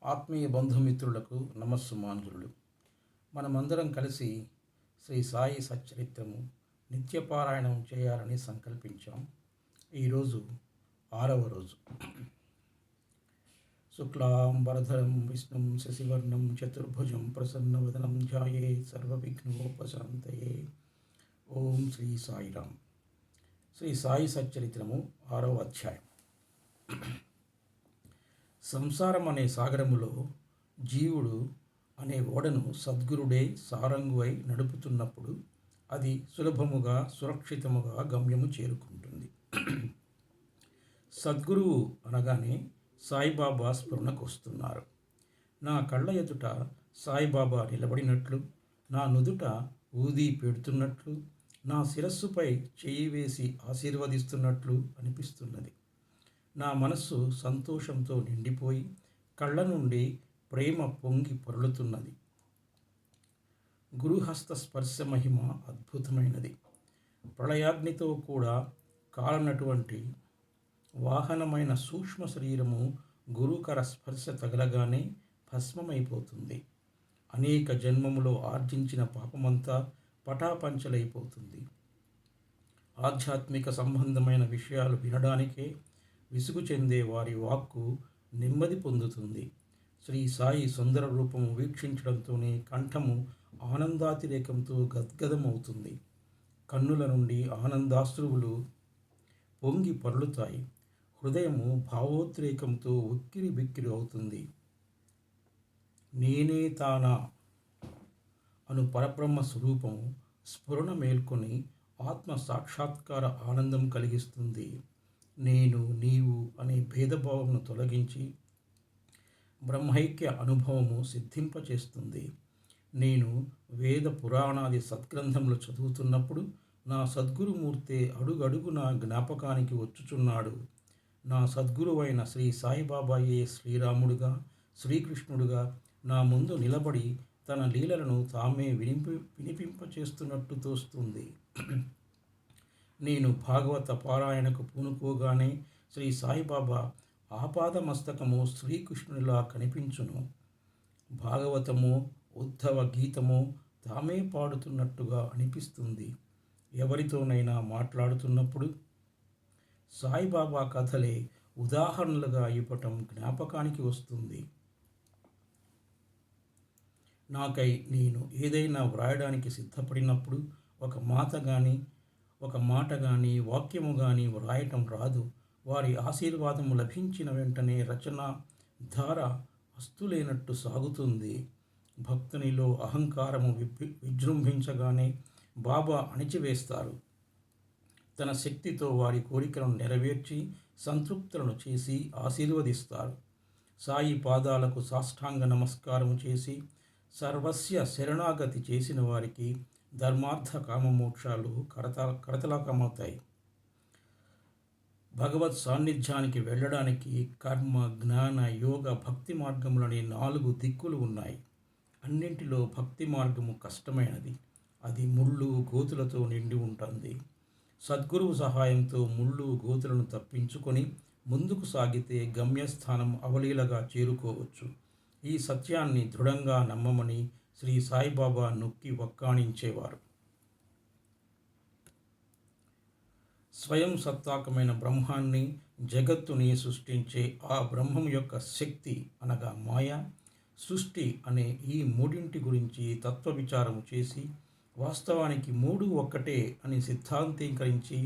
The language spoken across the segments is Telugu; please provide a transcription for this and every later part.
ఆత్మీయ బంధుమిత్రులకు నమస్సుమాంజులు. మనమందరం కలిసి శ్రీ సాయి సచ్చరిత్రము నిత్యపారాయణం చేయాలని సంకల్పించాం. ఈరోజు 6వ రోజు. శుక్లాం వరధరం విష్ణుం శశివర్ణం చతుర్భుజం ప్రసన్నవదనం ధ్యాయే సర్వవిఘ్నోపశాంతయే. ఓం శ్రీ సాయిరామ్. శ్రీ సాయి సచ్చరిత్రము 6వ అధ్యాయం. సంసారం అనే సాగరములో జీవుడు అనే ఓడను సద్గురుడే సారంగువై నడుపుతున్నప్పుడు అది సులభముగా సురక్షితముగా గమ్యము చేరుకుంటుంది. సద్గురువు అనగానే సాయిబాబా స్ఫురణకు వస్తున్నారు. నా కళ్ళ ఎదుట సాయిబాబా నిలబడినట్లు, నా నుదుట ఊది పెడుతున్నట్లు, నా శిరస్సుపై చేయి వేసి ఆశీర్వదిస్తున్నట్లు అనిపిస్తున్నది. నా మనస్సు సంతోషంతో నిండిపోయి కళ్ళ నుండి ప్రేమ పొంగి పొరలుతున్నది. గురుహస్త స్పర్శ మహిమ అద్భుతమైనది. ప్రళయాగ్నితో కూడా కాలనటువంటి వాహనమైన సూక్ష్మ శరీరము గురుకర స్పర్శ తగలగానే భస్మమైపోతుంది. అనేక జన్మములో ఆర్జించిన పాపమంతా పటాపంచలైపోతుంది. ఆధ్యాత్మిక సంబంధమైన విషయాలు వినడానికే విసుగు చెందే వారి వాక్కు నెమ్మది పొందుతుంది. శ్రీ సాయి సుందర రూపము వీక్షించడంతోనే కంఠము ఆనందాతిరేకంతో గద్గదమవుతుంది. కన్నుల నుండి ఆనందాశ్రువులు పొంగి పొరలుతాయి. హృదయము భావోద్రేకంతో ఉక్కిరి బిక్కిరి అవుతుంది. నేనే తానా అను పరబ్రహ్మ స్వరూపము స్ఫురణ మేల్కొని ఆత్మ సాక్షాత్కార ఆనందం కలిగిస్తుంది. నేను నీవు అనే భేదభావమును తొలగించి బ్రహ్మైక్య అనుభవము సిద్ధింపచేస్తుంది. నేను వేద పురాణాది సద్గ్రంథములు చదువుతున్నప్పుడు నా సద్గురుమూర్తే అడుగడుగున జ్ఞాపకానికి వచ్చుచున్నాడు. నా సద్గురువైన శ్రీ సాయిబాబాయే శ్రీరాముడుగా శ్రీకృష్ణుడుగా నా ముందు నిలబడి తన లీలలను తామే వినిపింపచేస్తున్నట్టు తోస్తుంది. నేను భాగవత పారాయణకు పూనుకోగానే శ్రీ సాయిబాబా ఆపాదమస్తకము శ్రీకృష్ణునిలా కనిపించును. భాగవతము ఉద్ధవ గీతము తామే పాడుతున్నట్టుగా అనిపిస్తుంది. ఎవరితోనైనా మాట్లాడుతున్నప్పుడు సాయిబాబా కథలే ఉదాహరణలుగా ఇవ్వటం జ్ఞాపకానికి వస్తుంది. నాకై నేను ఏదైనా వ్రాయడానికి సిద్ధపడినప్పుడు ఒక మాట కానీ వాక్యము కానీ వ్రాయటం రాదు. వారి ఆశీర్వాదము లభించిన వెంటనే రచన ధార అస్తులేనట్టు సాగుతుంది. భక్తునిలో అహంకారము విజృంభించగానే బాబా అణిచివేస్తారు. తన శక్తితో వారి కోరికలను నెరవేర్చి సంతృప్తులను చేసి ఆశీర్వదిస్తారు. సాయి పాదాలకు సాష్టాంగ నమస్కారము చేసి సర్వస్య శరణాగతి చేసిన వారికి ధర్మార్థ కామమోక్షాలు కరతలకమవుతాయి. భగవత్ సాన్నిధ్యానికి వెళ్ళడానికి కర్మ, జ్ఞాన, యోగ, భక్తి మార్గములనే 4 దిక్కులు ఉన్నాయి. అన్నింటిలో భక్తి మార్గము కష్టమైనది. అది ముళ్ళు గోతులతో నిండి ఉంటుంది. సద్గురువు సహాయంతో ముళ్ళు గోతులను తప్పించుకొని ముందుకు సాగితే గమ్యస్థానం అవలీలగా చేరుకోవచ్చు. ఈ సత్యాన్ని దృఢంగా నమ్మమని శ్రీ సాయిబాబా నొక్కి వక్కాణించేవారు. స్వయం సత్తాకమైన బ్రహ్మాన్ని, జగత్తుని సృష్టించే ఆ బ్రహ్మం యొక్క శక్తి అనగా మాయ, సృష్టి అనే ఈ మూడింటి గురించి తత్వ విచారము చేసి వాస్తవానికి 3 ఒక్కటే అని సిద్ధాంతీకరించి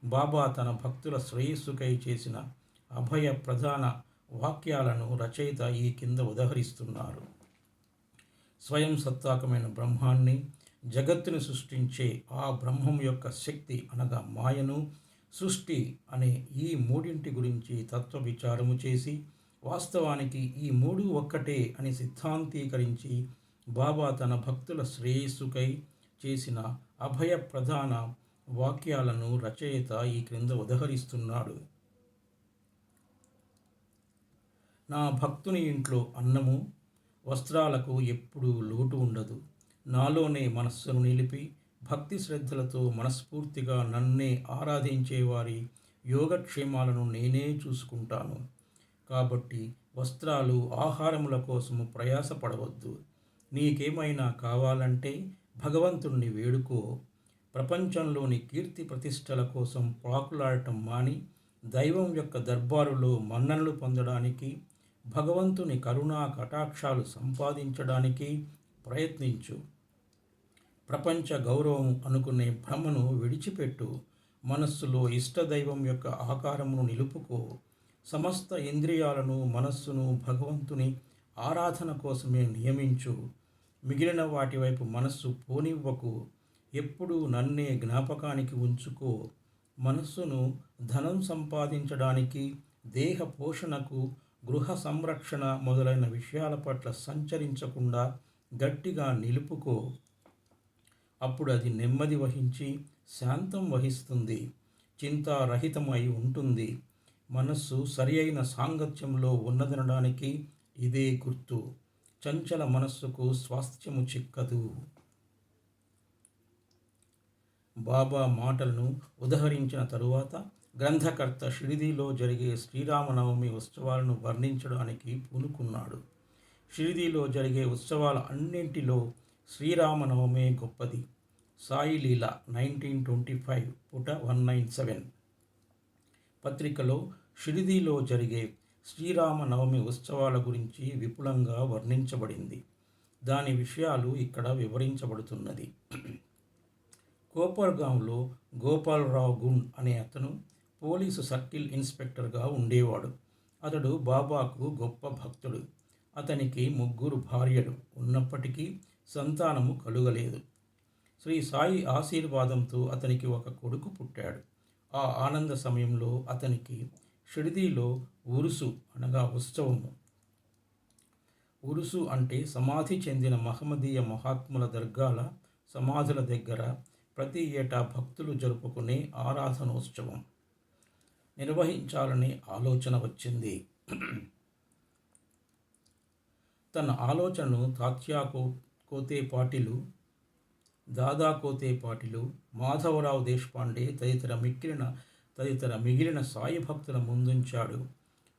బాబా తన భక్తుల శ్రేయస్సుకై చేసిన అభయ ప్రధాన వాక్యాలను రచయిత ఈ కింద ఉదహరిస్తున్నారు. స్వయం సత్తాకమైన బ్రహ్మాన్ని, జగత్తుని సృష్టించే ఆ బ్రహ్మం యొక్క శక్తి అనగా మాయను, సృష్టి అనే ఈ మూడింటి గురించి తత్వ విచారము చేసి వాస్తవానికి ఈ 3 ఒక్కటే అని సిద్ధాంతీకరించి బాబా తన భక్తుల శ్రేయస్సుకై చేసిన అభయ ప్రధాన వాక్యాలను రచయిత ఈ క్రింద ఉదహరిస్తున్నాడు. నా భక్తుని ఇంట్లో అన్నము, వస్త్రాలకు ఎప్పుడూ లోటు ఉండదు. నాలోనే మనస్సును నిలిపి భక్తి శ్రద్ధలతో మనస్ఫూర్తిగా నన్నే ఆరాధించేవారి యోగక్షేమాలను నేనే చూసుకుంటాను. కాబట్టి వస్త్రాలు, ఆహారముల కోసము ప్రయాసపడవద్దు. నీకేమైనా కావాలంటే భగవంతుణ్ణి వేడుకో. ప్రపంచంలోని కీర్తి ప్రతిష్టల కోసం ప్రాకులాడటం మాని దైవం యొక్క దర్బారులో మన్ననలు పొందడానికి, భగవంతుని కరుణా కటాక్షాలు సంపాదించడానికి ప్రయత్నించు. ప్రపంచ గౌరవం అనుకునే భ్రమను విడిచిపెట్టు. మనస్సులో ఇష్టదైవం యొక్క ఆకారమును నిలుపుకో. సమస్త ఇంద్రియాలను, మనస్సును భగవంతుని ఆరాధన కోసమే నియమించు. మిగిలిన వాటి వైపు మనస్సు పోనివ్వకు. ఎప్పుడూ నన్నే జ్ఞాపకానికి ఉంచుకో. మనస్సును ధనం సంపాదించడానికి, దేహ పోషణకు, గృహ సంరక్షణ మొదలైన విషయాల పట్ల సంచరించకుండా గట్టిగా నిలుపుకో. అప్పుడు అది నెమ్మది వహించి శాంతం వహిస్తుంది, చింతారహితమై ఉంటుంది. మనస్సు సరి అయిన సాంగత్యంలో ఉన్నదనడానికి ఇదే గుర్తు. చంచల మనస్సుకు స్వాస్థ్యము చిక్కదు. బాబా మాటలను ఉదహరించిన తరువాత గ్రంథకర్త షిరిడీలో జరిగే శ్రీరామనవమి ఉత్సవాలను వర్ణించడానికి పూనుకున్నాడు. షిరిడీలో జరిగే ఉత్సవాల అన్నింటిలో శ్రీరామనవమే గొప్పది. సాయి లీల 1925 పుట 197 పత్రికలో షిరిడీలో జరిగే శ్రీరామనవమి ఉత్సవాల గురించి విపులంగా వర్ణించబడింది. దాని విషయాలు ఇక్కడ వివరించబడుతున్నది. కోపర్గాంలో గోపాలరావు గుండ్ అనే అతను పోలీసు సర్కిల్ ఇన్స్పెక్టర్గా ఉండేవాడు. అతడు బాబాకు గొప్ప భక్తుడు. అతనికి 3 భార్యలు ఉన్నప్పటికీ సంతానము కలుగలేదు. శ్రీ సాయి ఆశీర్వాదంతో అతనికి ఒక కొడుకు పుట్టాడు. ఆ ఆనంద సమయంలో అతనికి షిరిడీలో ఉరుసు అనగా ఉత్సవము. ఉరుసు అంటే సమాధి చెందిన మహమ్మదీయ మహాత్ముల దర్గాల సమాధుల దగ్గర ప్రతి ఏటా భక్తులు జరుపుకునే ఆరాధనోత్సవం నిర్వహించాలనే ఆలోచన వచ్చింది. తన ఆలోచనను తాత్యా కోతే పాటిలు, దాదా కోతే పాటిలు, మాధవరావు దేశపాండే తదితర మిగిలిన సాయి భక్తుల ముందుంచాడు.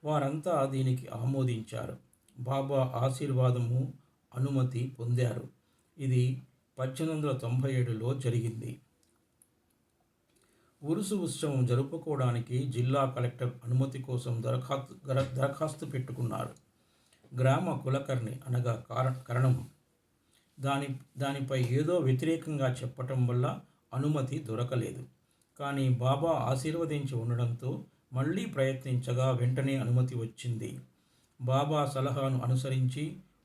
వారంతా దీనికి ఆమోదించారు. బాబా ఆశీర్వాదము, అనుమతి పొందారు. ఇది 1897లో జరిగింది. ఉరుసు ఉత్సవం జరుపుకోవడానికి జిల్లా కలెక్టర్ అనుమతి కోసం దరఖాస్తు పెట్టుకున్నారు. గ్రామ కులకర్ణి అనగా కరణం దానిపై ఏదో వ్యతిరేకంగా చెప్పటం వల్ల అనుమతి దొరకలేదు. కానీ బాబా ఆశీర్వదించి ఉండడంతో మళ్ళీ ప్రయత్నించగా వెంటనే అనుమతి వచ్చింది. బాబా సలహాను అనుసరించి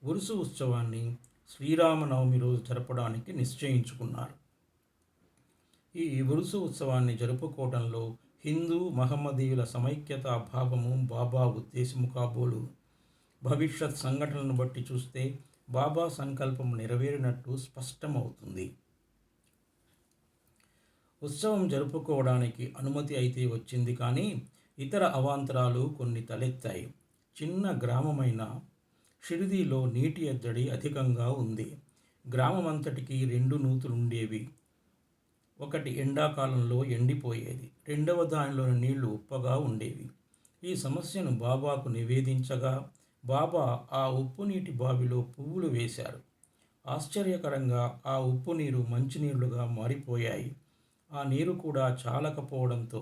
ఉరుసు ఉత్సవాన్ని శ్రీరామనవమి రోజు జరపడానికి నిశ్చయించుకున్నారు. ఈ ఉరుసు ఉత్సవాన్ని జరుపుకోవడంలో హిందూ మహమ్మదీయుల సమైక్యతా భావము బాబా ఉద్దేశము కాబోలు. భవిష్యత్ సంఘటనలను బట్టి చూస్తే బాబా సంకల్పం నెరవేరినట్టు స్పష్టమవుతుంది. ఉత్సవం జరుపుకోవడానికి అనుమతి అయితే వచ్చింది, కానీ ఇతర అవాంతరాలు కొన్ని తలెత్తాయి. చిన్న గ్రామమైన షిరిడీలో నీటి ఎద్దడి అధికంగా ఉంది. గ్రామమంతటికి 2 నూతులుండేవి. ఒకటి ఎండాకాలంలో ఎండిపోయేది, రెండవ దానిలోని నీళ్లు ఉప్పగా ఉండేవి. ఈ సమస్యను బాబాకు నివేదించగా బాబా ఆ ఉప్పు నీటి బావిలో పువ్వులు వేశారు. ఆశ్చర్యకరంగా ఆ ఉప్పు నీరు మంచినీళ్లుగా మారిపోయాయి. ఆ నీరు కూడా చాలకపోవడంతో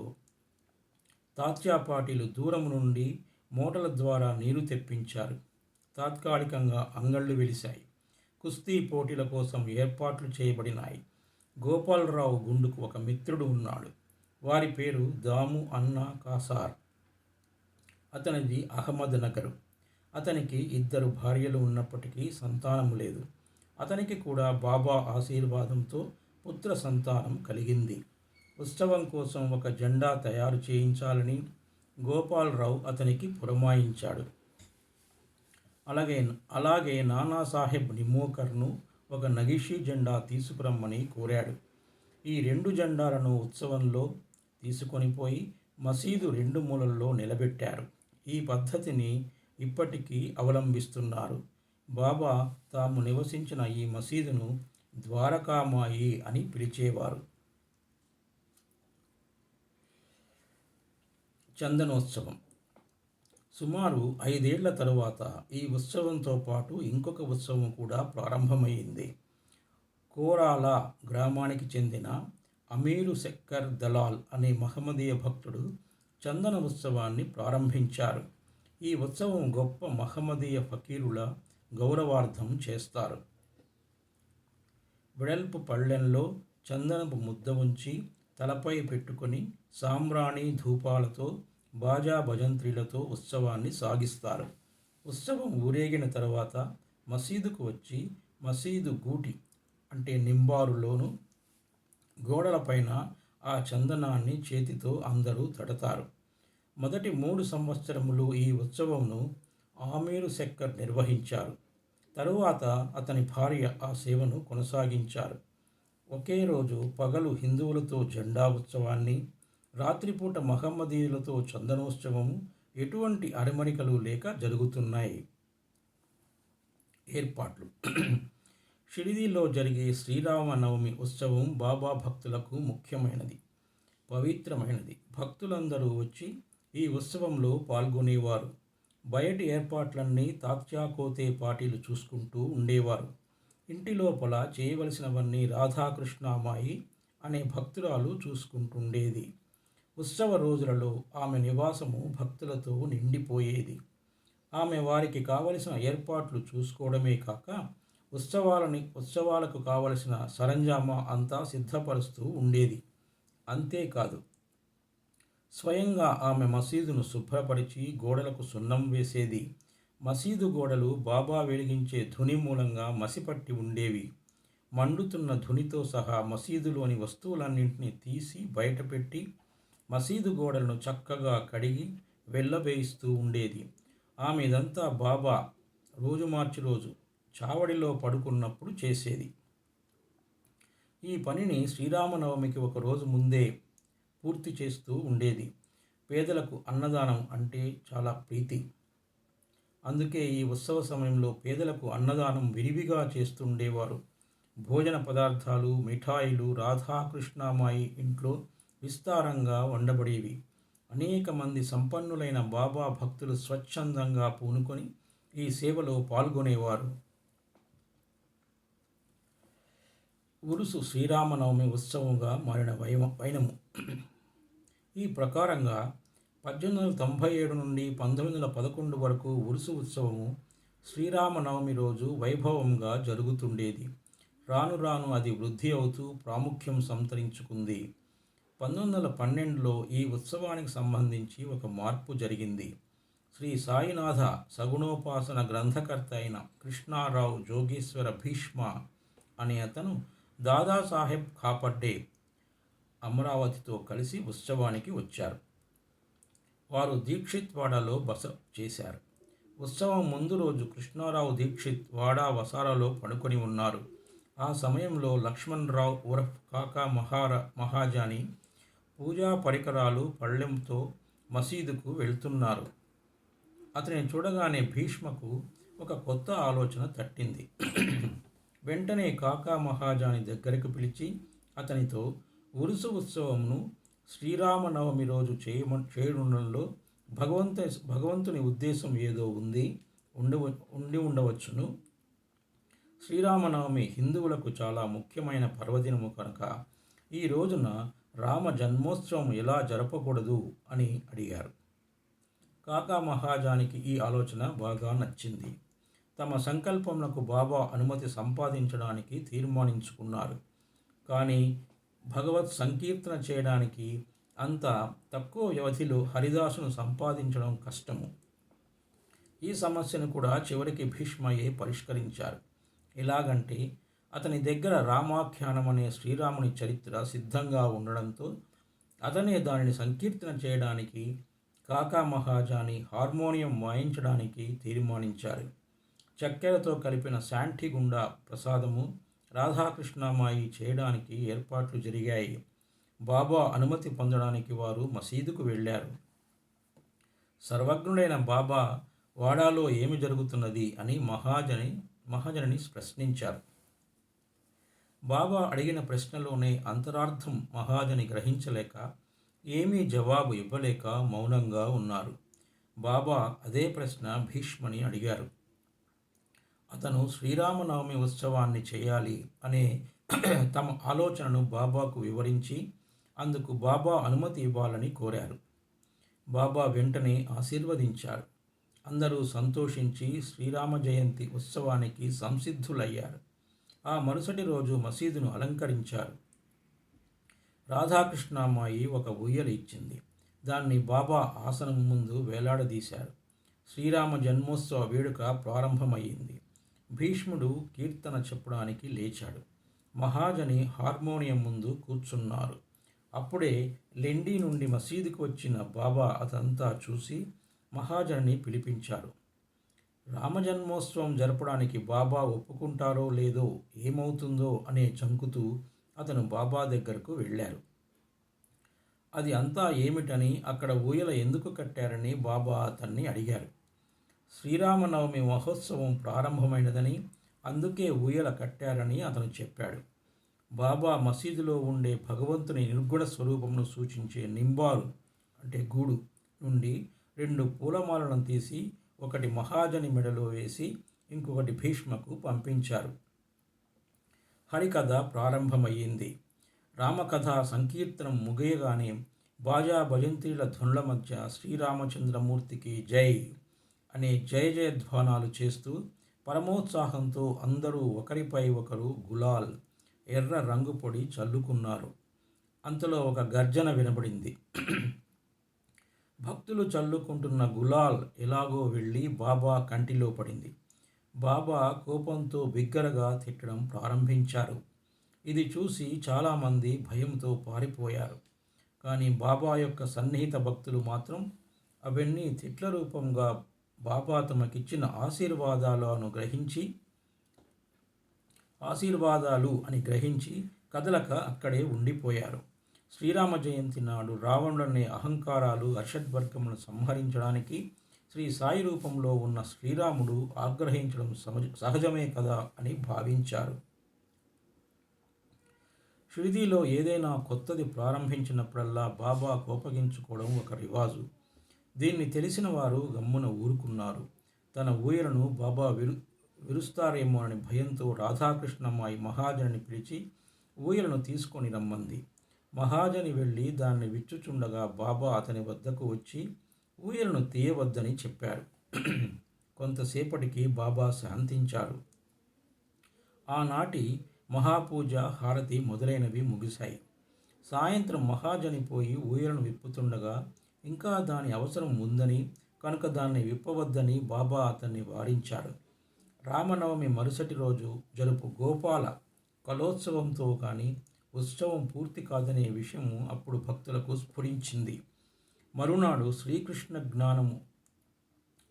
తాత్యాపాటీలు దూరం నుండి మోటార్ల ద్వారా నీరు తెప్పించారు. తాత్కాలికంగా అంగళ్ళు వెలిశాయి. కుస్తీ పోటీల కోసం ఏర్పాట్లు చేయబడినాయి. గోపాలరావు గుండుకు ఒక మిత్రుడు ఉన్నాడు. వారి పేరు దాము అన్నా కాసార్. అతనిది అహ్మద్ నగర్. అతనికి 2 భార్యలు ఉన్నప్పటికీ సంతానం లేదు. అతనికి కూడా బాబా ఆశీర్వాదంతో పుత్ర సంతానం కలిగింది. ఉత్సవం కోసం ఒక జెండా తయారు చేయించాలని గోపాలరావు అతనికి పురమాయించాడు. అలాగే నానాసాహెబ్ నిమోకర్ను ఒక నగిషీ జెండా తీసుకురమ్మని కోరాడు. ఈ 2 జెండాలను ఉత్సవంలో తీసుకొని పోయి మసీదు 2 మూలల్లో నిలబెట్టారు. ఈ పద్ధతిని ఇప్పటికీ అవలంబిస్తున్నారు. బాబా తాము నివసించిన ఈ మసీదును ద్వారకామాయి అని పిలిచేవారు. చందనోత్సవం. సుమారు 5 ఏళ్ల తరువాత ఈ ఉత్సవంతో పాటు ఇంకొక ఉత్సవం కూడా ప్రారంభమైంది. కోరాల గ్రామానికి చెందిన అమీరు శక్కర్ దలాల్ అనే మహమ్మదీయ భక్తుడు చందన ఉత్సవాన్ని ప్రారంభించారు. ఈ ఉత్సవం గొప్ప మహమ్మదీయ ఫకీరుల గౌరవార్థం చేస్తారు. వెడల్పు పళ్ళెంలో చందనపు ముద్ద ఉంచి తలపై పెట్టుకొని సాంబ్రాణి ధూపాలతో బాజా భజంత్రీలతో ఉత్సవాన్ని సాగిస్తారు. ఉత్సవం ఊరేగిన తర్వాత మసీదుకు వచ్చి మసీదు గూటి అంటే నింబారులోను గోడలపైన ఆ చందనాన్ని చేతితో అందరూ తడతారు. మొదటి 3 సంవత్సరములు ఈ ఉత్సవంను ఆమీరు శక్కర్ నిర్వహించారు. తరువాత అతని భార్య ఆ సేవను కొనసాగించారు. ఒకే రోజు పగలు హిందువులతో జెండా ఉత్సవాన్ని, రాత్రిపూట మహమ్మదీయులతో చందనోత్సవము ఎటువంటి అరమరికలు లేక జరుగుతున్నాయి. ఏర్పాట్లు షిరిడీలో జరిగే శ్రీరామనవమి ఉత్సవం బాబా భక్తులకు ముఖ్యమైనది, పవిత్రమైనది. భక్తులందరూ వచ్చి ఈ ఉత్సవంలో పాల్గొనేవారు. బయటి ఏర్పాట్లన్నీ తాత్యాకోతే పాటీలు చూసుకుంటూ ఉండేవారు. ఇంటి లోపల చేయవలసినవన్నీ రాధాకృష్ణామాయి అనే భక్తురాలు చూసుకుంటుండేది. ఉత్సవ రోజులలో ఆమె నివాసము భక్తులతో నిండిపోయేది. ఆమె వారికి కావలసిన ఏర్పాట్లు చూసుకోవడమే కాక ఉత్సవాలకు కావలసిన సరంజామా అంతా సిద్ధపరుస్తూ ఉండేది. అంతేకాదు, స్వయంగా ఆమె మసీదును శుభ్రపరిచి గోడలకు సున్నం వేసేది. మసీదు గోడలు బాబా వెలిగించే ధుని మూలంగా మసిపట్టి ఉండేవి. మండుతున్న ధునితో సహా మసీదులోని వస్తువులన్నింటినీ తీసి బయటపెట్టి మసీదు గోడలను చక్కగా కడిగి వెళ్ళబేయిస్తూ ఉండేది. ఆమె ఇదంతా బాబా రోజు మార్చి రోజు చావడిలో పడుకున్నప్పుడు చేసేది. ఈ పనిని శ్రీరామనవమికి ఒక రోజు ముందే పూర్తి చేస్తూ ఉండేది. పేదలకు అన్నదానం అంటే చాలా ప్రీతి. అందుకే ఈ ఉత్సవ సమయంలో పేదలకు అన్నదానం విరివిగా చేస్తుండేవారు. భోజన పదార్థాలు, మిఠాయిలు రాధాకృష్ణామాయి ఇంట్లో విస్తారంగా వండబడేవి. అనేక మంది సంపన్నులైన బాబా భక్తులు స్వచ్ఛందంగా పూనుకొని ఈ సేవలో పాల్గొనేవారు. ఉరుసు శ్రీరామనవమి ఉత్సవంగా మారిన వైనము. ఈ ప్రకారంగా 1897 నుండి 1911 వరకు ఉరుసు ఉత్సవము శ్రీరామనవమి రోజు వైభవంగా జరుగుతుండేది. రాను రాను అది వృద్ధి అవుతూ ప్రాముఖ్యం సంతరించుకుంది. 1912లో ఈ ఉత్సవానికి సంబంధించి ఒక మార్పు జరిగింది. శ్రీ సాయినాథ సగుణోపాసన గ్రంథకర్త అయిన కృష్ణారావు జోగేశ్వర భీష్మ అనే అతను దాదాసాహెబ్ ఖాపర్డే అమరావతితో కలిసి ఉత్సవానికి వచ్చారు. వారు దీక్షిత్ వాడాలో బస చేశారు. ఉత్సవం ముందు రోజు కృష్ణారావు దీక్షిత్ వాడా వసారాలో పడుకొని ఉన్నారు. ఆ సమయంలో లక్ష్మణరావు ఉరఫ్ కాకా మహాజాని పూజా పరికరాలు పళ్ళెంతో మసీదుకు వెళ్తున్నారు. అతని చూడగానే భీష్మకు ఒక కొత్త ఆలోచన తట్టింది. వెంటనే కాకా మహాజాని దగ్గరకు పిలిచి అతనితో ఉరుసు ఉత్సవంను శ్రీరామనవమి రోజు చేయడంలో భగవంతుని ఉద్దేశం ఏదో ఉండి ఉండవచ్చును. శ్రీరామనవమి హిందువులకు చాలా ముఖ్యమైన పర్వదినము కనుక ఈ రోజున రామ జన్మోత్సవం ఎలా జరపకూడదు అని అడిగారు. కాకా మహాజానికి ఈ ఆలోచన బాగా నచ్చింది. తమ సంకల్పములకు బాబా అనుమతి సంపాదించడానికి తీర్మానించుకున్నారు. కానీ భగవత్ సంకీర్తన చేయడానికి అంత తక్కువ వ్యవధిలో హరిదాసును సంపాదించడం కష్టము. ఈ సమస్యను కూడా చివరికి భీష్మయే పరిష్కరించారు. ఎలాగంటే అతని దగ్గర రామాఖ్యానం అనే శ్రీరాముని చరిత్ర సిద్ధంగా ఉండడంతో అతనే దానిని సంకీర్తన చేయడానికి కాకా మహాజాని హార్మోనియం వాయించడానికి తీర్మానించారు. చక్కెరతో కలిపిన శాంటిగుండా ప్రసాదము రాధాకృష్ణమాయి చేయడానికి ఏర్పాట్లు జరిగాయి. బాబా అనుమతి పొందడానికి వారు మసీదుకు వెళ్ళారు. సర్వజ్ఞుడైన బాబా వాడాలో ఏమి జరుగుతున్నది అని మహాజనిని ప్రశ్నించారు. బాబా అడిగిన ప్రశ్నలోనే అంతరార్థం మహాజని గ్రహించలేక ఏమీ జవాబు ఇవ్వలేక మౌనంగా ఉన్నారు. బాబా అదే ప్రశ్న భీష్ముని అడిగారు. అతను శ్రీరామనవమి ఉత్సవాన్ని చేయాలి అనే తమ ఆలోచనను బాబాకు వివరించి అందుకు బాబా అనుమతి ఇవ్వాలని కోరారు. బాబా వెంటనే ఆశీర్వదించారు. అందరూ సంతోషించి శ్రీరామ జయంతి ఉత్సవానికి సంసిద్ధులయ్యారు. ఆ మరుసటి రోజు మసీదును అలంకరించారు. రాధాకృష్ణమ్మాయి ఒక ఉయ్యలు ఇచ్చింది. దాన్ని బాబా ఆసనం ముందు వేలాడదీశారు. శ్రీరామ జన్మోత్సవ వేడుక ప్రారంభమయ్యింది. భీష్ముడు కీర్తన చెప్పడానికి లేచాడు. మహాజని హార్మోనియం ముందు కూర్చున్నారు. అప్పుడే లెండి నుండి మసీదుకు వచ్చిన బాబా అదంతా చూసి మహాజనిని పిలిపించారు. రామజన్మోత్సవం జరపడానికి బాబా ఒప్పుకుంటారో లేదో, ఏమవుతుందో అనే చంకుతూ అతను బాబా దగ్గరకు వెళ్ళారు. అది అంతా ఏమిటని, అక్కడ ఊయల ఎందుకు కట్టారని బాబా అతన్ని అడిగారు. శ్రీరామనవమి మహోత్సవం ప్రారంభమైనదని, అందుకే ఊయల కట్టారని అతను చెప్పాడు. బాబా మసీదులో ఉండే భగవంతుని నిర్గుణ స్వరూపమును సూచించే నింబారు అంటే గూడు నుండి 2 పూలమాలను తీసి ఒకటి మహాజని మెడలో వేసి ఇంకొకటి భీష్మకు పంపించారు. హరికథ ప్రారంభమయ్యింది. రామకథ సంకీర్తనం ముగియగానే బాజా భజంత్రీల ధ్వనుల మధ్య శ్రీరామచంద్రమూర్తికి జై అనే జయ జయధ్వానాలు చేస్తూ పరమోత్సాహంతో అందరూ ఒకరిపై ఒకరు గులాల్ ఎర్ర రంగు పొడి చల్లుకున్నారు. అంతలో ఒక గర్జన వినబడింది. భక్తులు చల్లుకుంటున్న గులాల్ ఎలాగో వెళ్ళి బాబా కంటిలో పడింది. బాబా కోపంతో బిగ్గరగా తిట్టడం ప్రారంభించారు. ఇది చూసి చాలామంది భయంతో పారిపోయారు. కానీ బాబా యొక్క సన్నిహిత భక్తులు మాత్రం అవన్నీ తిట్ల రూపంగా బాబా తమకిచ్చిన ఆశీర్వాదాలు అని గ్రహించి కదలక అక్కడే ఉండిపోయారు. శ్రీరామ జయంతి నాడు రావణుడనే అహంకారాలు అర్షద్వర్గమును సంహరించడానికి శ్రీ సాయి రూపంలో ఉన్న శ్రీరాముడు ఆగ్రహించడం సహజమే కదా అని భావించారు. షిరిడీలో ఏదైనా కొత్తది ప్రారంభించినప్పుడల్లా బాబా కోపగించుకోవడం ఒక రివాజు. దీన్ని తెలిసిన వారు గమ్మున ఊరుకున్నారు. తన ఊయలను బాబా విరుస్తారేమోనని భయంతో రాధాకృష్ణమ్మాయి మహాజనిని పిలిచి ఊయలను తీసుకొని రమ్మంది. మహాజని వెళ్ళి దాన్ని విచ్చుచుండగా బాబా అతని వద్దకు వచ్చి ఊయలను తీయవద్దని చెప్పారు. కొంతసేపటికి బాబా శాంతించారు. ఆనాటి మహాపూజ, హారతి మొదలైనవి ముగిశాయి. సాయంత్రం మహాజని పోయి ఊయలను విప్పుతుండగా ఇంకా దాని అవసరం ఉందని, కనుక దాన్ని విప్పవద్దని బాబా అతన్ని వారించారు. రామనవమి మరుసటి రోజు జరుపు గోపాల కలోత్సవంతో కానీ ఉత్సవం పూర్తి కాదనే విషయము అప్పుడు భక్తులకు స్ఫురించింది. మరునాడు శ్రీకృష్ణ జ్ఞానము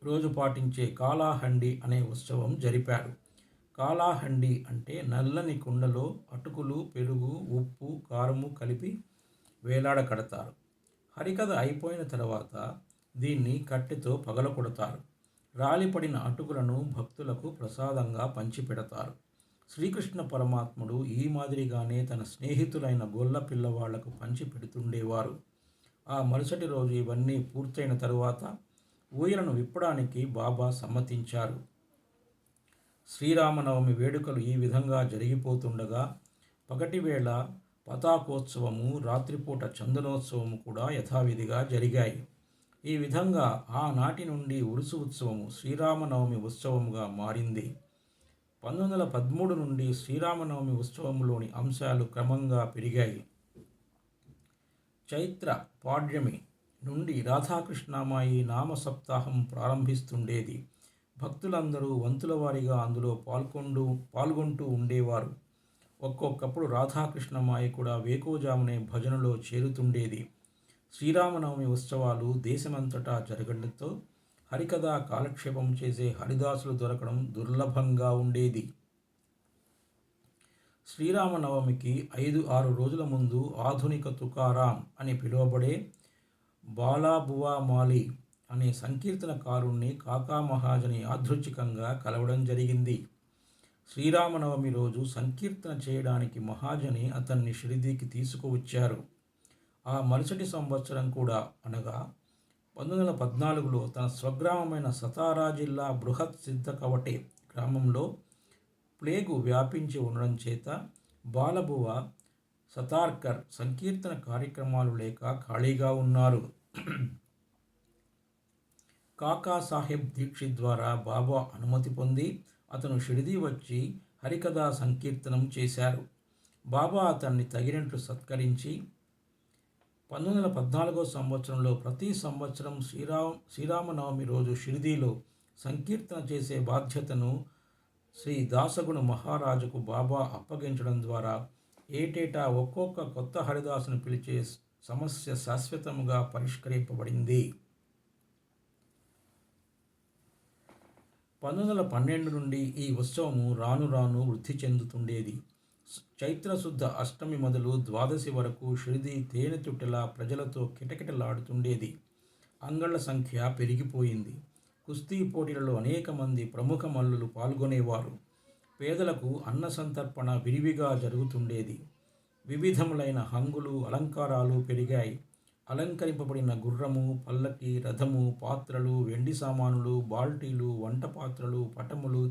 రోజు పాటించే కాలాహండి అనే ఉత్సవం జరిపారు. కాలాహండి అంటే నల్లని కుండలో అటుకులు, పెరుగు, ఉప్పు, కారము కలిపి వేలాడకడతారు. హరికథ అయిపోయిన తర్వాత దీన్ని కట్టెతో పగలకొడతారు. రాలిపడిన అటుకులను భక్తులకు ప్రసాదంగా పంచిపెడతారు. శ్రీకృష్ణ పరమాత్ముడు ఈ మాదిరిగానే తన స్నేహితులైన గొల్ల పిల్లవాళ్లకు పంచి పెడుతుండేవారు. ఆ మరుసటి రోజు ఇవన్నీ పూర్తయిన తరువాత ఊయలను విప్పడానికి బాబా సమ్మతించారు. శ్రీరామనవమి వేడుకలు ఈ విధంగా జరిగిపోతుండగా పగటివేళ పతాకోత్సవము, రాత్రిపూట చందనోత్సవము కూడా యథావిధిగా జరిగాయి. ఈ విధంగా ఆనాటి నుండి ఉరుసు ఉత్సవము శ్రీరామనవమి ఉత్సవముగా మారింది. 1913 నుండి శ్రీరామనవమి ఉత్సవంలోని అంశాలు క్రమంగా పెరిగాయి. చైత్ర పాడ్యమి నుండి రాధాకృష్ణమాయి నామ సప్తాహం ప్రారంభిస్తుండేది. భక్తులందరూ వంతుల వారీగా అందులో పాల్గొంటూ ఉండేవారు. ఒక్కొక్కప్పుడు రాధాకృష్ణమాయి కూడా వేకోజామునే భజనలో చేరుతుండేది. శ్రీరామనవమి ఉత్సవాలు దేశమంతటా జరగడంతో హరికథా కాలక్షేపం చేసే హరిదాసులు దొరకడం దుర్లభంగా ఉండేది. శ్రీరామనవమికి 5-6 రోజుల ముందు ఆధునిక తుకారాం అని పిలువబడే బాలాబువా మాలి అనే సంకీర్తనకారుణ్ణి కాకా మహాజని యాదృచ్ఛికంగా కలవడం జరిగింది. శ్రీరామనవమి రోజు సంకీర్తన చేయడానికి మహాజని అతన్ని షిరిడీకి తీసుకువచ్చారు. ఆ మరుసటి సంవత్సరం కూడా అనగా 1914లో తన స్వగ్రామమైన సతారా జిల్లా బృహత్ సిద్ధకవటే గ్రామంలో ప్లేగు వ్యాపించి ఉండడం చేత బాలబువ సతార్కర్ సంకీర్తన కార్యక్రమాలు లేక ఖాళీగా ఉన్నారు. కాకా సాహెబ్ దీక్షిత్ ద్వారా బాబా అనుమతి పొంది అతను షిరిడీ వచ్చి హరికథా సంకీర్తనం చేశారు. బాబా అతన్ని తగినట్లు సత్కరించి 1914 సంవత్సరంలో ప్రతి సంవత్సరం శ్రీరామనవమి రోజు షిరిడీలో సంకీర్తన చేసే బాధ్యతను శ్రీ దాసగుణ మహారాజుకు బాబా అప్పగించడం ద్వారా ఏటేటా ఒక్కొక్క కొత్త హరిదాసును పిలిచే సమస్య శాశ్వతంగా పరిష్కరింపబడింది. 1912 నుండి ఈ ఉత్సవము రాను రాను వృద్ధి చెందుతుండేది. చైత్రశుద్ధ అష్టమి మొదలు ద్వాదశి వరకు షిరిడీ తేనెతుట్టెలా ప్రజలతో కిటకిటలాడుతుండేది. అంగళ్ళ సంఖ్య పెరిగిపోయింది. కుస్తీ పోటీలలో అనేక మంది ప్రముఖ మల్లులు పాల్గొనేవారు. పేదలకు అన్న సంతర్పణ విరివిగా జరుగుతుండేది. వివిధములైన హంగులు అలంకారాలు పెరిగాయి. అలంకరింపబడిన గుర్రము, పల్లకి, రథము, పాత్రలు, వెండి సామానులు, బాల్టీలు, వంట పాత్రలు, పటములు,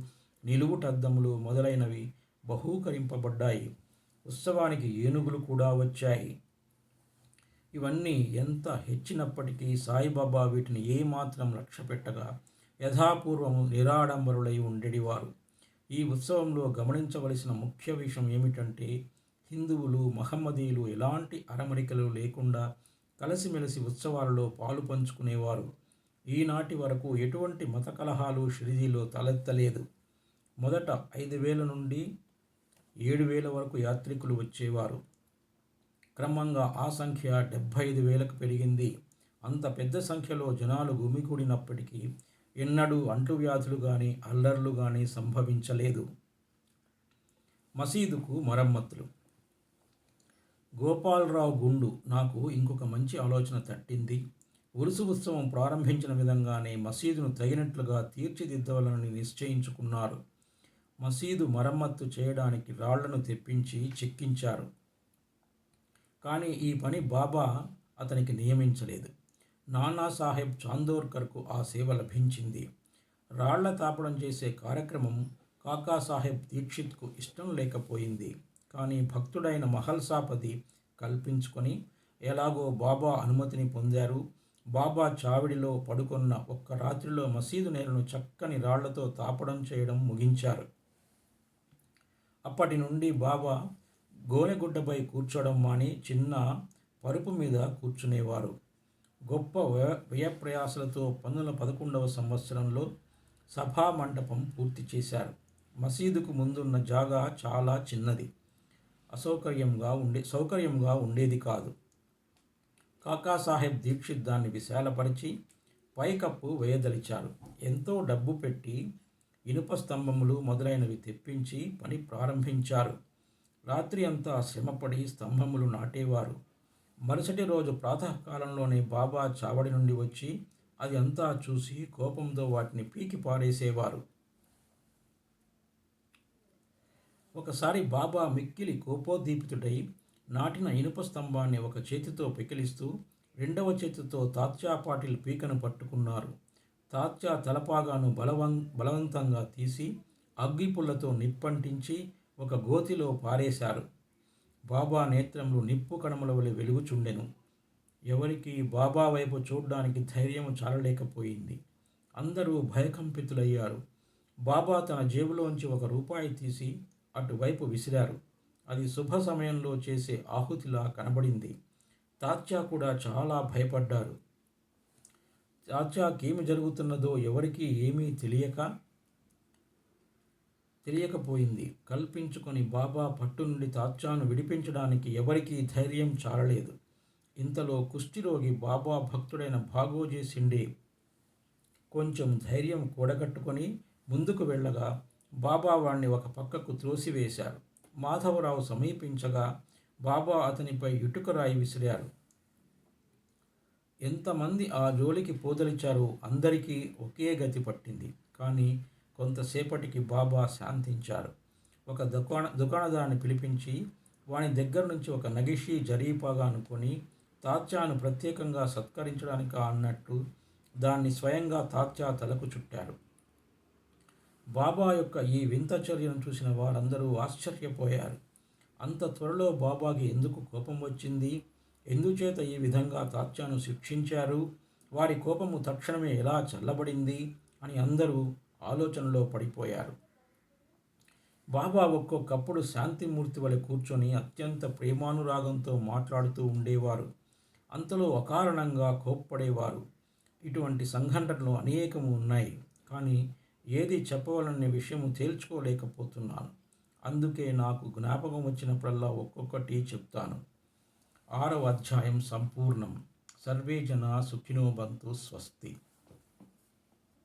నిలువుటద్దములు మొదలైనవి బహూకరింపబడ్డాయి. ఉత్సవానికి ఏనుగులు కూడా వచ్చాయి. ఇవన్నీ ఎంత హెచ్చినప్పటికీ సాయిబాబా వీటిని ఏమాత్రం లక్ష్యపెట్టగా యథాపూర్వము నిరాడంబరులై ఉండేవారు. ఈ ఉత్సవంలో గమనించవలసిన ముఖ్య విషయం ఏమిటంటే హిందువులు, మహమ్మదీయులు ఎలాంటి అరమరికలు లేకుండా కలిసిమెలిసి ఉత్సవాలలో పాలు పంచుకునేవారు. ఈనాటి వరకు ఎటువంటి మత కలహాలు షిరిడీలో తలెత్తలేదు. మొదట 5,000 నుండి 7,000 వరకు యాత్రికులు వచ్చేవారు. క్రమంగా ఆ సంఖ్య 75,000కు పెరిగింది. అంత పెద్ద సంఖ్యలో జనాలు గుమికూడినప్పటికీ ఎన్నడూ అంటువ్యాధులు కానీ అల్లర్లు కానీ సంభవించలేదు. మసీదుకు మరమ్మతులు. గోపాలరావు గుండు నాకు ఇంకొక మంచి ఆలోచన తట్టింది. ఉరుసు ఉత్సవం ప్రారంభించిన విధంగానే మసీదును తగినట్లుగా తీర్చిదిద్దవాలని నిశ్చయించుకున్నారు. మసీదు మరమ్మత్తు చేయడానికి రాళ్లను తెప్పించి చెక్కించారు. కానీ ఈ పని బాబా అతనికి నియమించలేదు. నానాసాహెబ్ చాందోర్కర్కు ఆ సేవ లభించింది. రాళ్ల తాపడం చేసే కార్యక్రమం కాకాసాహెబ్ దీక్షిత్కు ఇష్టం లేకపోయింది. కానీ భక్తుడైన మహల్సాపతి కల్పించుకొని ఎలాగో బాబా అనుమతిని పొందారు. బాబా చావిడిలో పడుకున్న ఒక్క రాత్రిలో మసీదు నేలను చక్కని రాళ్లతో తాపడం చేయడం ముగించారు. అప్పటి నుండి బాబా గోనెగుడ్డపై కూర్చోవడం మాని చిన్న పరుపు మీద కూర్చునేవారు. గొప్ప వ్యయప్రయాసలతో 1911 సంవత్సరంలో సభా మంటపం పూర్తి చేశారు. మసీదుకు ముందున్న జాగా చాలా చిన్నది. సౌకర్యంగా ఉండేది కాదు. కాకాసాహెబ్ దీక్షిత్ దాన్ని విశాలపరిచి పైకప్పు వేయదలిచారు. ఎంతో డబ్బు పెట్టి ఇనుప స్తంభములు మొదలైనవి తెప్పించి పని ప్రారంభించారు. రాత్రి అంతా శ్రమపడి స్తంభములు నాటేవారు. మరుసటి రోజు ప్రాతకాలంలోనే బాబా చావడి నుండి వచ్చి అది అంతా చూసి కోపంతో వాటిని పీకి పారేసేవారు. ఒకసారి బాబా మిక్కిలి కోపోద్దీపితుడై నాటిన ఇనుప స్తంభాన్ని ఒక చేతితో పెకిలిస్తూ రెండవ చేతితో తాత్యా పాటిల్ పీకను పట్టుకున్నారు. తాత్యా తలపాగాను బలవంతంగా తీసి అగ్గిపుల్లతో నిప్పంటించి ఒక గోతిలో పారేశారు. బాబా నేత్రములు నిప్పు కణముల వలె వెలుగుచుండెను. ఎవరికి బాబా వైపు చూడ్డానికి ధైర్యము చాలలేకపోయింది. అందరూ భయకంపితులయ్యారు. బాబా తన జేబులోంచి ₹1 తీసి అటువైపు విసిరారు. అది శుభ సమయంలో చేసే ఆహుతిలా కనబడింది. తాత్యా కూడా చాలా భయపడ్డారు. తాత్యాకేమి జరుగుతున్నదో ఎవరికీ ఏమీ తెలియకపోయింది. కల్పించుకొని బాబా పట్టు నుండి తాత్యాను విడిపించడానికి ఎవరికీ ధైర్యం చాలలేదు. ఇంతలో కుష్ఠిరోగి బాబా భక్తుడైన భాగోజీ సిండే కొంచెం ధైర్యం కూడగట్టుకొని ముందుకు వెళ్ళగా బాబా వాణ్ణి ఒక పక్కకు త్రోసివేశారు. మాధవరావు సమీపించగా బాబా అతనిపై ఇటుకరాయి విసిరారు. ఎంతమంది ఆ జోలికి పోదలిచారో అందరికీ ఒకే గతి పట్టింది. కానీ కొంతసేపటికి బాబా శాంతించారు. ఒక దుకాణదారుని పిలిపించి వాని దగ్గర నుంచి ఒక నగిషీ జరీపాగా అనుకొని తాత్యాను ప్రత్యేకంగా సత్కరించడానికా అన్నట్టు దాన్ని స్వయంగా తాత్యా తలకు చుట్టాడు. బాబా యొక్క ఈ వింత చర్యను చూసిన వారందరూ ఆశ్చర్యపోయారు. అంత త్వరలో బాబాకి ఎందుకు కోపం వచ్చింది? ఎందుచేత ఈ విధంగా తాత్యాను శిక్షించారు? వారి కోపము తక్షణమే ఎలా చల్లబడింది అని అందరూ ఆలోచనలో పడిపోయారు. బాబా ఒక్కొక్కప్పుడు శాంతిమూర్తి వలె కూర్చొని అత్యంత ప్రేమానురాగంతో మాట్లాడుతూ ఉండేవారు. అంతలో అకారణంగా కోప్పడేవారు. ఇటువంటి సంఘటనలు అనేకము ఉన్నాయి. కానీ ఏది చెప్పవలనే విషయము తేల్చుకోలేకపోతున్నాను. అందుకే నాకు జ్ఞాపకం వచ్చినప్పుడల్లా ఒక్కొక్కటి చెప్తాను. 6వ అధ్యాయం సంపూర్ణం. సర్వే జనా సుఖినో భవంతు. స్వస్తి.